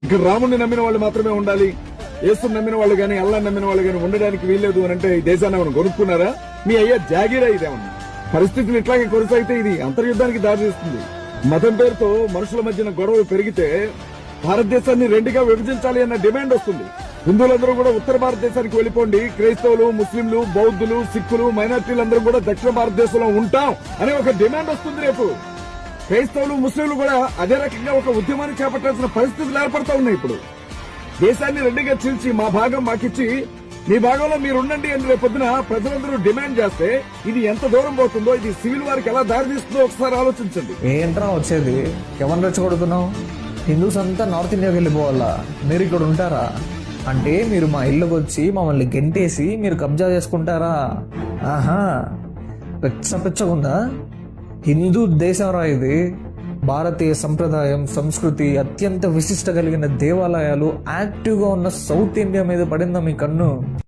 ఇక్కడ రాముడిని నమ్మిన వాళ్ళు మాత్రమే ఉండాలి, యేసుని నమ్మిన వాళ్ళు గాని అల్లాహ్ నమ్మిన వాళ్ళు గాని ఉండడానికి వీల్లేదు అని అంటే ఈ దేశాన్ని ఏమైనా కొనుక్కున్నారా? మీ అయ్యా జాగీరా ఇదేమన్నా? పరిస్థితులు ఇట్లాగే కొనసాగితే ఇది అంతర్యుద్ధానికి దారితీస్తుంది. మతం పేరుతో మనుషుల మధ్యన గొడవలు పెరిగితే భారతదేశాన్ని రెండుగా విభజించాలి అన్న డిమాండ్ వస్తుంది. హిందువులందరూ కూడా ఉత్తర భారతదేశానికి వెళ్లిపోండి, క్రైస్తవులు, ముస్లింలు, బౌద్ధులు, సిక్కులు, మైనార్టీలందరూ కూడా దక్షిణ భారతదేశంలో ఉంటాం అనే ఒక డిమాండ్ వస్తుంది. రేపు క్రైస్తవులు, ముస్లింలు కూడా అదే రకంగా ఒక ఉద్యమాన్ని చేపట్టాల్సిన పరిస్థితులు ఏర్పడతా ఉన్నాయి. ఇప్పుడు దేశాన్ని రెండుగా చీల్చి మా భాగం మాకిచ్చి మీ భాగంలో మీరు ఉండండి అని రేపొద్దున ప్రజలందరూ డిమాండ్ చేస్తే ఇది ఎంత దూరం పోతుందో, ఇది సివిల్ వారికి ఎలా దారితీస్తుందో ఒకసారి ఆలోచించండి. ఏంట్రా వచ్చేది? ఎవరిని రెచ్చగొడుతున్నావు? హిందూస్ అంతా నార్త్ ఇండియాకి వెళ్ళిపోవాలా? మీరు ఇక్కడ ఉంటారా? అంటే మీరు మా ఇళ్ళకి వచ్చి మమ్మల్ని గెంటేసి మీరు కబ్జా చేసుకుంటారా? ఆహా, పెచ్చగుందా? హిందూ దేశంరా ఇది. భారతీయ సంప్రదాయం, సంస్కృతి, అత్యంత విశిష్ట కలిగిన దేవాలయాలు యాక్టివ్గా ఉన్న సౌత్ ఇండియా మీద పడిందా మీ కన్ను?